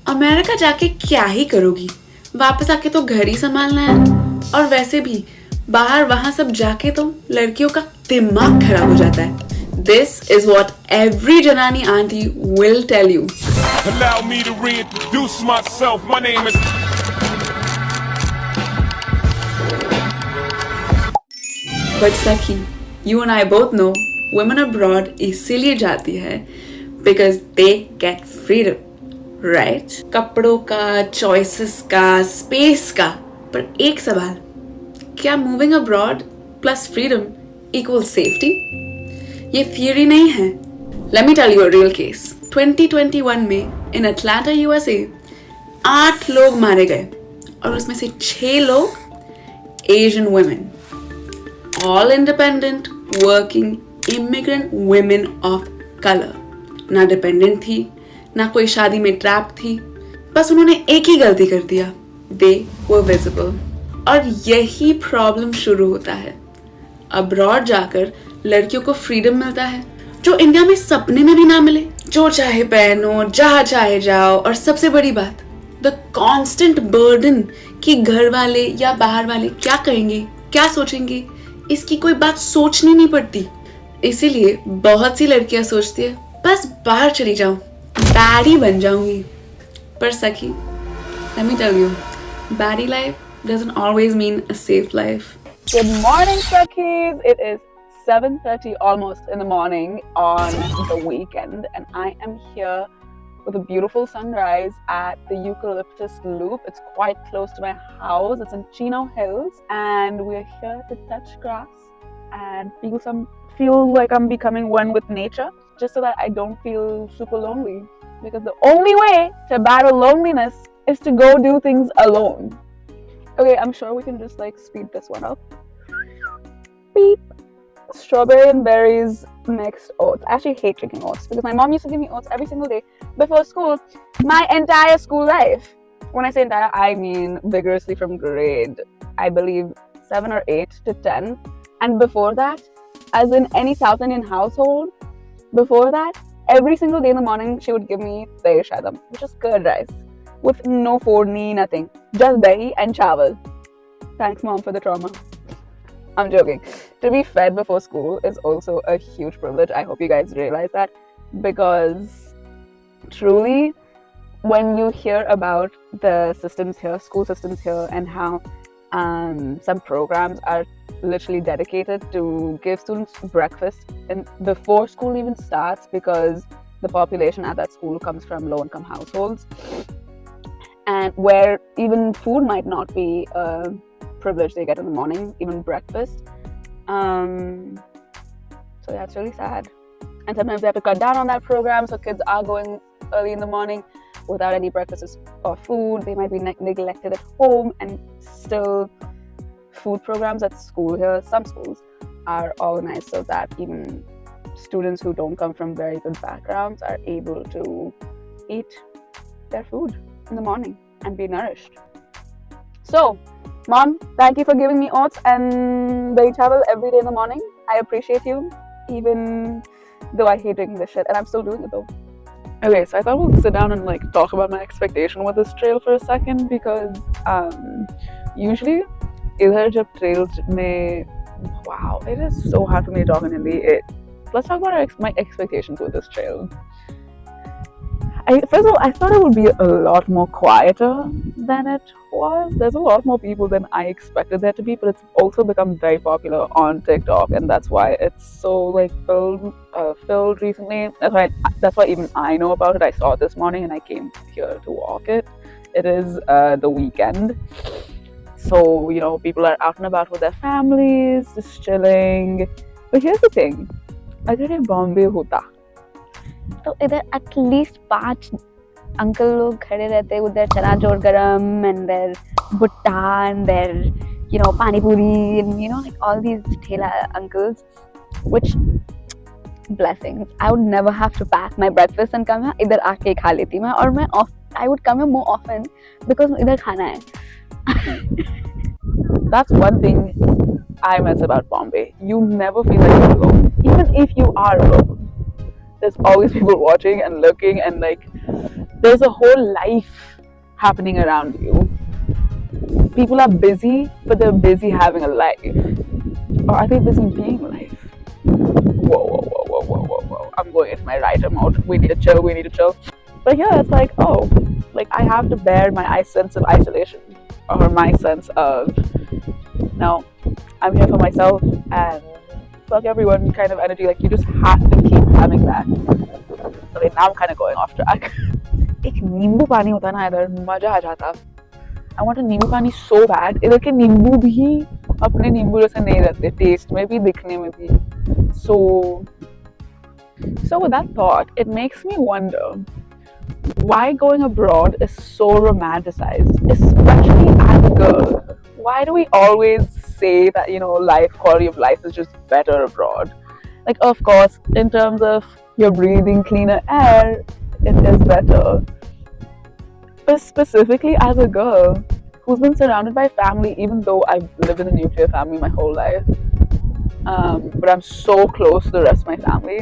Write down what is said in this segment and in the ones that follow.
America जाके क्या ही करोगी, वापस आके तो घर ही संभालना है। और वैसे भी बाहर वहां सब जाके तो लड़कियों का दिमाग खराब हो जाता है। This is what every Janani auntie will tell you. Allow me to reintroduce myself. My name is. But Sakhi, you and I both know women abroad इसीलिए जाती है because they get freedom, right? कपड़ों का, choices का, space का। पर एक सवाल, क्या moving abroad plus freedom equals safety? ये theory नहीं है। Let me tell you a real case. 2021 में in Atlanta, USA, 8 लोग मारे गए और उसमें से 6 लोग Asian women. All independent, working, immigrant women of color. ना डिपेंडेंट थी, ना कोई शादी में ट्रैप थी, बस उन्होंने एक ही गलती कर दिया, they were visible. और यही प्रॉब्लम शुरू होता है। अब्रॉड जाकर लड़कियों को फ्रीडम मिलता है जो इंडिया में सपने में भी ना मिले। जो चाहे पहनो, जहाँ चाहे जाओ, और सबसे बड़ी बात, द कॉन्स्टेंट बर्डन कि घर वाले या बाहर वाले क्या कहेंगे, क्या सोचेंगे, इसकी कोई बात सोचनी नहीं पड़ती। इसीलिए बहुत सी लड़कियां सोचती है बस बाहर चली जाऊं, बैडी बन जाऊंगी। पर सखी, let me tell you, baddie life doesn't always mean a safe life. Good morning, Sakhis. It is 7:30 almost in the morning on the weekend, and I am here with a beautiful sunrise at the Eucalyptus Loop. It's quite close to my house. It's in Chino Hills, and we're here to touch grass and feel like I'm becoming one with nature, just so that I don't feel super lonely. Because the only way to battle loneliness is to go do things alone. Okay, I'm sure we can just like speed this one up. Beep. Strawberry and berries mixed oats. I actually hate drinking oats because my mom used to give me oats every single day before school, my entire school life. When I say entire, I mean vigorously from grade, I believe 7 or 8 to 10. And before that, as in any South Indian household, before that, every single day in the morning, she would give me dahi shadam, which is curd rice with no food, nothing, just dahi and chawal. Thanks, mom, for the trauma. I'm joking. To be fed before school is also a huge privilege. I hope you guys realize that, because truly, when you hear about the systems here, school systems here, and how some programs are literally dedicated to give students breakfast and before school even starts, because the population at that school comes from low-income households, and where even food might not be privilege they get in the morning, even breakfast. So that's really sad. And sometimes they have to cut down on that program, so kids are going early in the morning without any breakfast or food. They might be neglected at home, and still food programs at school here, some schools, are organized so that even students who don't come from very good backgrounds are able to eat their food in the morning and be nourished. So, Mom, thank you for giving me oats and dahi chawal every day in the morning. I appreciate you, even though I hate drinking this shit, and I'm still doing it though. Okay, so I thought we'll sit down and like talk about my expectation with this trail for a second, because usually idhar jab trails mein, wow, it is so hard for me to talk in Hindi. Let's talk about my expectations with this trail. First of all, I thought it would be a lot more quieter than it was. There's a lot more people than I expected there to be, but it's also become very popular on TikTok, and that's why it's so like filled recently. That's why even I know about it. I saw it this morning and I came here to walk it. It is the weekend, so you know people are out and about with their families, just chilling. But here's the thing: अगर ये बॉम्बे होता तो इधर at least 5 uncle लोग खड़े रहते उधर, चना जोर गरम and their butta and their, you know, pani puri and you know like all these thela uncles, which blessings. I would never have to pack my breakfast and come here. इधर आके खा लेती मैं, और मैं I would come here more often because इधर खाना है. That's one thing I miss about Bombay. You never feel like you're alone, even if you are alone. There's always people watching and looking, and like there's a whole life happening around you. People are busy, but they're busy having a life. Or are they busy being life? Whoa. I'm going into my writer mode. We need to chill. But yeah, it's like, oh, like I have to bear my sense of isolation or my sense of, no, I'm here for myself and fuck everyone kind of energy. Like you just have to keep having that. Okay, now I'm kind of going off track. एक नींबू पानी होता ना इधर मजा आ जाता. I want a नींबू पानी so bad. इधर के नींबू भी अपने नींबू जैसे नहीं रहते, टेस्ट में भी दिखने में भी. So with that thought, it makes me wonder why going abroad is so romanticized, especially as a girl. Why do we always say that, you know, quality of life is just better abroad? Like, of course, in terms of you're breathing cleaner air, it is better. But specifically as a girl who's been surrounded by family, even though I've lived in a nuclear family my whole life, but I'm so close to the rest of my family,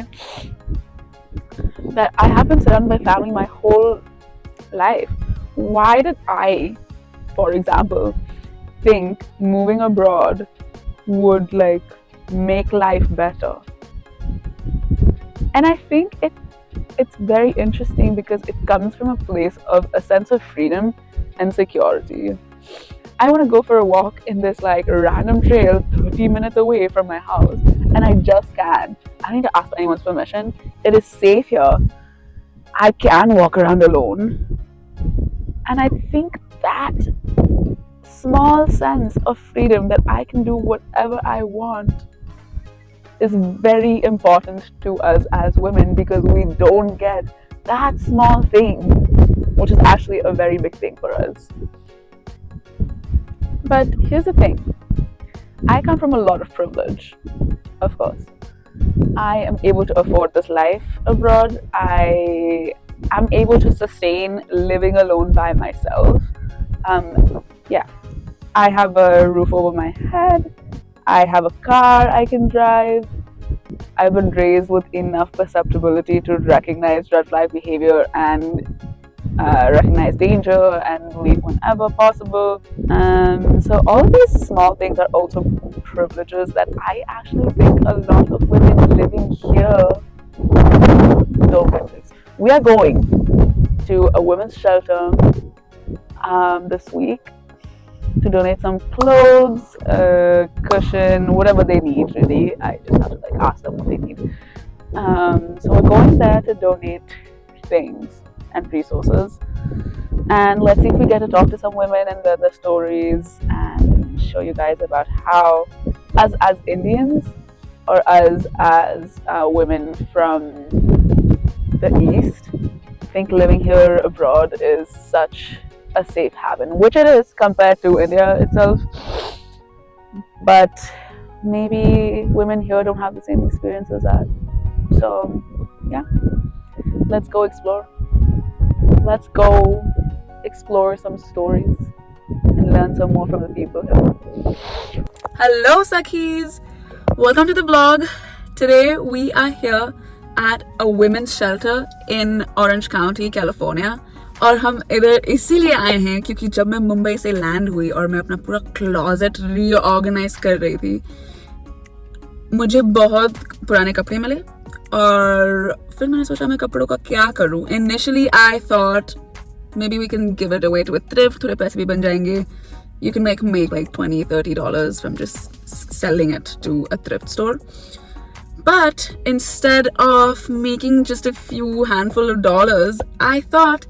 that I have been surrounded by family my whole life. Why did I, for example, think moving abroad would like make life better? And I think it's very interesting because it comes from a place of a sense of freedom and security. I want to go for a walk in this like random trail 30 minutes away from my house, and I just can't. I don't need to ask for anyone's permission. It is safe here. I can walk around alone. And I think that small sense of freedom that I can do whatever I want is very important to us as women, because we don't get that small thing, which is actually a very big thing for us. But here's the thing. I come from a lot of privilege, of course. I am able to afford this life abroad. I am able to sustain living alone by myself. I have a roof over my head. I have a car I can drive. I've been raised with enough perceptibility to recognize red flag behavior and recognize danger and leave whenever possible. So all of these small things are also privileges that I actually think a lot of women living here don't get. We are going to a women's shelter this week to donate some clothes, cushion, whatever they need really. I just have to like ask them what they need. So we're going there to donate things and resources, and let's see if we get to talk to some women and learn their stories and show you guys about how as Indians or as women from the East, I think living here abroad is such a safe haven, which it is compared to India itself, but maybe women here don't have the same experience as that. So yeah, let's go explore. Let's go explore some stories and learn some more from the people here. Hello Sakhis, welcome to the vlog. Today we are here at a women's shelter in Orange County, California. और हम इधर इसीलिए आए हैं क्योंकि जब मैं मुंबई से लैंड हुई और मैं अपना पूरा क्लोजेट रीऑर्गेनाइज कर रही थी, मुझे बहुत पुराने कपड़े मिले और फिर मैंने सोचा मैं कपड़ों का क्या करूं. Initially I thought maybe we can give it away to a thrift, थोड़े पैसे भी बन जाएंगे. You can make like $20-30 from just selling it to a thrift store. But instead of making just a few handful of dollars, I thought,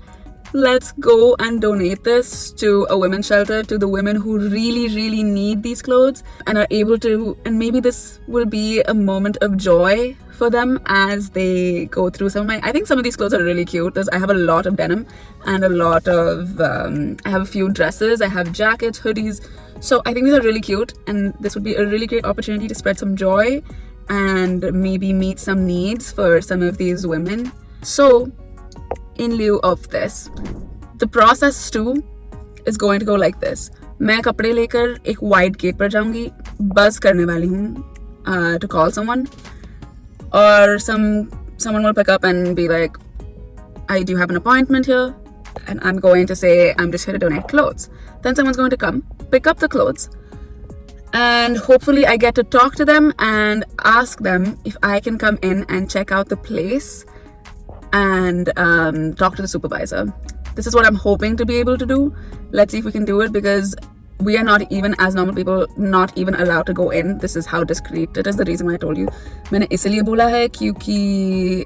let's go and donate this to a women's shelter, to the women who really need these clothes and are able to, and maybe this will be a moment of joy for them as they go through I think some of these clothes are really cute. I have a lot of denim and a lot of I have a few dresses, I have jackets, hoodies, so I think these are really cute, and this would be a really great opportunity to spread some joy and maybe meet some needs for some of these women. So in lieu of this, the process too is going to go like this. मैं कपड़े लेकर एक white gate पर जाऊंगी, buzz करने वाली हूँ to call someone, or someone will pick up and be like, do you have an appointment here? and I'm going to say I'm just here to donate clothes. Then someone's going to come, pick up the clothes, and hopefully I get to talk to them and ask them if I can come in and check out the place and talk to the supervisor. This is what I'm hoping to be able to do. Let's see if we can do it, because we are not even, as normal people, not even allowed to go in. This is how discreet it is. The reason why I told you. मैंने इसलिए बोला है क्योंकि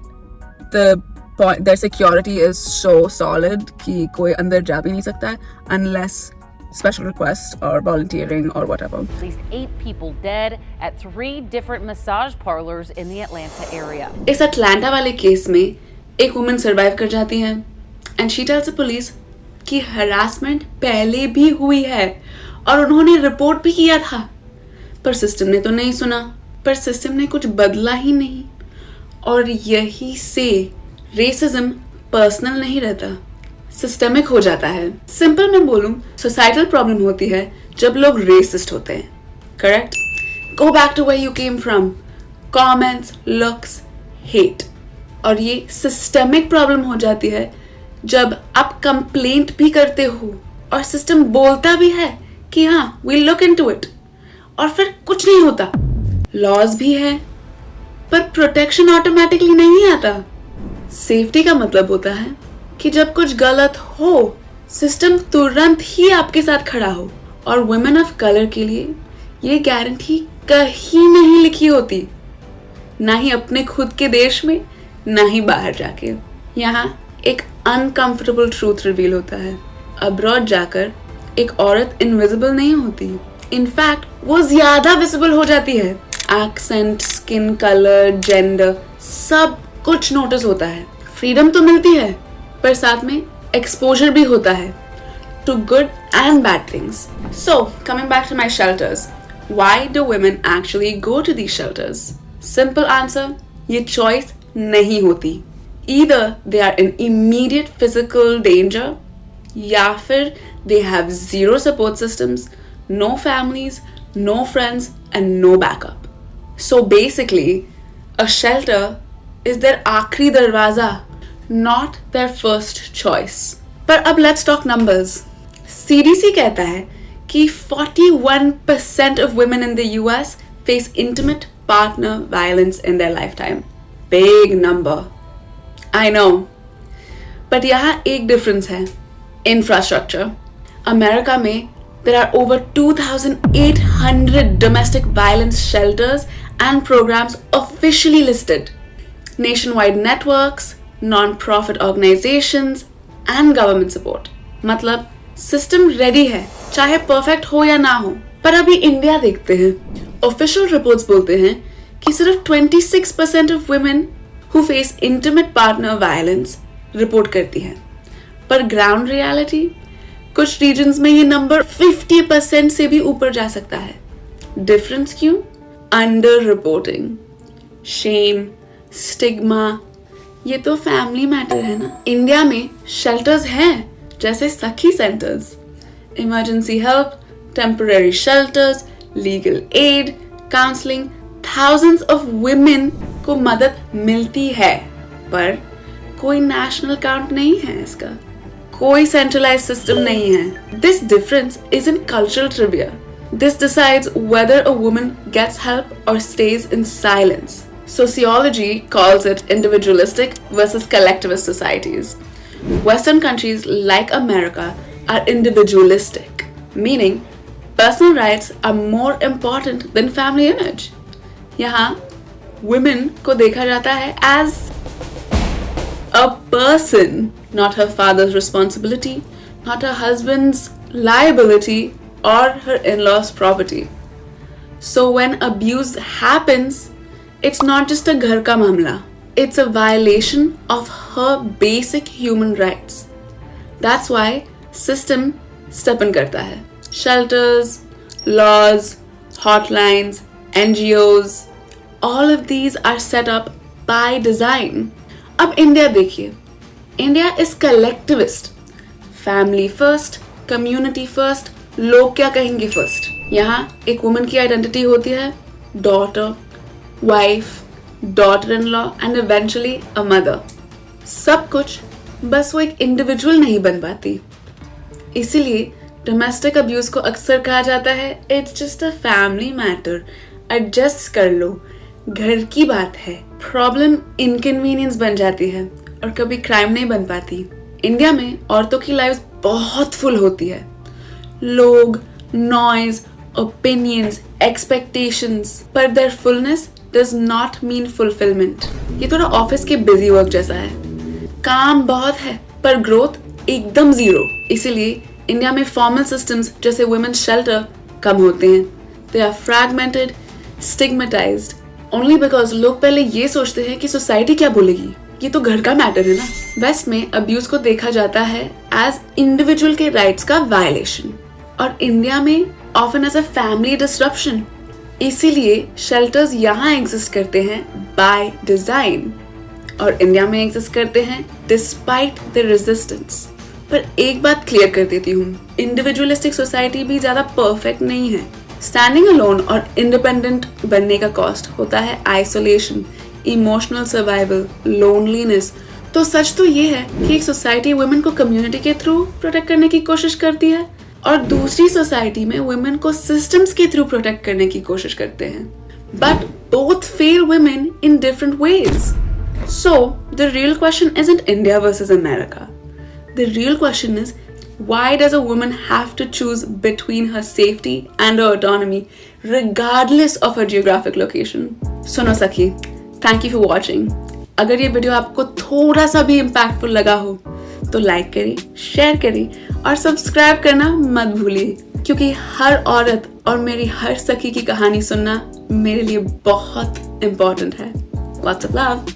their security is so solid कि कोई अंदर जा भी नहीं सकता है unless special request or volunteering or whatever. At least 8 people dead at 3 different massage parlors in the Atlanta area. इस अटलांटा वाले केस में एक वुमन सर्वाइव कर जाती है and she tells the police कि harassment पहले भी हुई है और उन्होंने रिपोर्ट भी किया था, पर सिस्टम ने तो नहीं सुना, पर सिस्टम ने कुछ बदला ही नहीं। और यही से रेसिज्म पर्सनल नहीं रहता, सिस्टमिक हो जाता है। सिंपल मैं बोलूं, सोसाइटल प्रॉब्लम होती है जब लोग रेसिस्ट होते हैं। Correct? Go back to where you came from, comments, looks, hate. और ये सिस्टमिक प्रॉब्लम हो जाती है जब आप कंप्लेंट भी करते हो और सिस्टम बोलता भी है कि हाँ वी लुक इनटू इट, और फिर कुछ नहीं होता। लॉज भी है पर प्रोटेक्शन ऑटोमेटिकली नहीं आता। सेफ्टी का मतलब होता है कि जब कुछ गलत हो सिस्टम तुरंत ही आपके साथ खड़ा हो। और वुमेन ऑफ कलर के लिए ये गारंटी कहीं नहीं लिखी होती, ना ही अपने खुद के देश में, ना ही बाहर जाके। यहाँ एक अनकंफर्टेबल ट्रूथ रिवील होता है, अब्रॉड जाकर एक औरत इनविजिबल नहीं होती, इनफैक्ट वो ज्यादा विजिबल हो जाती है। एक्सेंट, स्किन कलर, जेंडर, सब कुछ नोटिस होता है। फ्रीडम तो मिलती है पर साथ में एक्सपोजर भी होता है to good and bad things. So coming back to my shelters, why do women actually go to these shelters? Simple answer, ये चॉइस नहीं होती। Either they are in immediate physical danger, या फिर they have zero support systems, no families, no friends, and no backup. So basically, a shelter is their आखिरी दरवाजा, not their first choice. पर अब let's talk numbers. CDC कहता है कि 41% of women in the US face intimate partner violence in their lifetime. Big number. I know, but यहाँ एक difference है, इंफ्रास्ट्रक्चर। अमेरिका में there are over 2,800 domestic violence shelters and programs officially listed. Nationwide networks, non-profit organizations and government support. मतलब system ready है, चाहे perfect हो या ना हो। पर अभी इंडिया देखते हैं, ऑफिशियल रिपोर्ट्स बोलते हैं कि सिर्फ 26% of women who face intimate partner violence report करती हैं, पर ग्राउंड रियलिटी कुछ रीजन्स में ये नंबर 50% से भी ऊपर जा सकता है। डिफरेंस क्यों? अंडर रिपोर्टिंग, शेम, स्टिग्मा, ये तो फैमिली मैटर है ना। इंडिया में शेल्टर्स हैं जैसे सखी centres, emergency help, temporary shelters, legal aid, counselling, thousands of women को मदद मिलती है, पर कोई नेशनल काउंट नहीं है इसका, कोई सेंट्रलाइज्ड सिस्टम नहीं है। This difference isn't cultural trivia. This decides whether a woman gets help or stays in silence. Sociology calls it individualistic versus collectivist societies. Western countries like America are individualistic, meaning personal rights are more important than family image. यहाँ women को देखा जाता है as a person, not her father's responsibility, not her husband's liability or her in-laws' property. So when abuse happens, it's not just a घर का मामला, it's a violation of her basic human rights. That's why system step in करता है. Shelters, laws, hotlines, NGOs, all of these are set up by design. अब India देखिए, India is collectivist, family first, community first, लोग क्या कहेंगे first. यहाँ एक woman की आइडेंटिटी होती है daughter, wife, daughter in law and eventually a mother. सब कुछ बस वो एक इंडिविजुअल नहीं बन पाती। इसीलिए डोमेस्टिक अब्यूज को अक्सर कहा जाता है it's just a family matter, adjust कर लो, घर की बात है। प्रॉब्लम इनकन्वीनियंस बन जाती है और कभी क्राइम नहीं बन पाती। इंडिया में औरतों की लाइफ बहुत फुल होती है। लोग, नॉइज, ओपिनियंस, एक्सपेक्टेशंस, पर their fullness does not mean fulfilment. ये थोड़ा ऑफिस के बिजी वर्क जैसा है। काम बहुत है पर ग्रोथ एकदम जीरो। इसीलिए इंडिया में फॉर्मल सिस्टम्स जैसे वुमेन्स शेल्टर कम होते हैं। They are fragmented, stigmatized only because लोग पहले ये सोचते हैं कि सोसाइटी क्या बोलेगी, ये तो घर का मैटर है ना। वेस्ट में अब्यूज को देखा जाता है एज इंडिविजुअल के राइट्स का वायलेशन और इंडिया में often as a family disruption. इसीलिए शेल्टर्स यहाँ एग्जिस्ट करते हैं बाय डिजाइन और इंडिया में एग्जिस्ट करते हैं डिस्पाइट द रेजिस्टेंस। पर एक बात क्लियर कर देती हूँ, इंडिविजुअलिस्टिक सोसाइटी भी ज्यादा परफेक्ट नहीं है। स्टैंडिंग अलोन और इंडिपेंडेंट बनने का कॉस्ट होता है आइसोलेशन, इमोशनल सर्वाइवल, लोनलीनेस। तो सच तो ये है कि एक सोसाइटी वुमेन को कम्युनिटी के थ्रू प्रोटेक्ट करने की कोशिश करती है और दूसरी सोसाइटी में वुमेन को सिस्टम्स के थ्रू प्रोटेक्ट करने की कोशिश करते हैं। But both fail women in different ways. So the real question isn't India versus America. The real question is, why does a woman have to choose between her safety and her autonomy regardless of her geographic location? सुनो सखी, thank you for watching. अगर ये video आपको थोड़ा सा भी impactful लगा हो तो लाइक करें, शेयर करें और सब्सक्राइब करना मत भूलिए, क्योंकि हर औरत और मेरी हर सखी की कहानी सुनना मेरे लिए बहुत इम्पोर्टेंट है। Lots of love.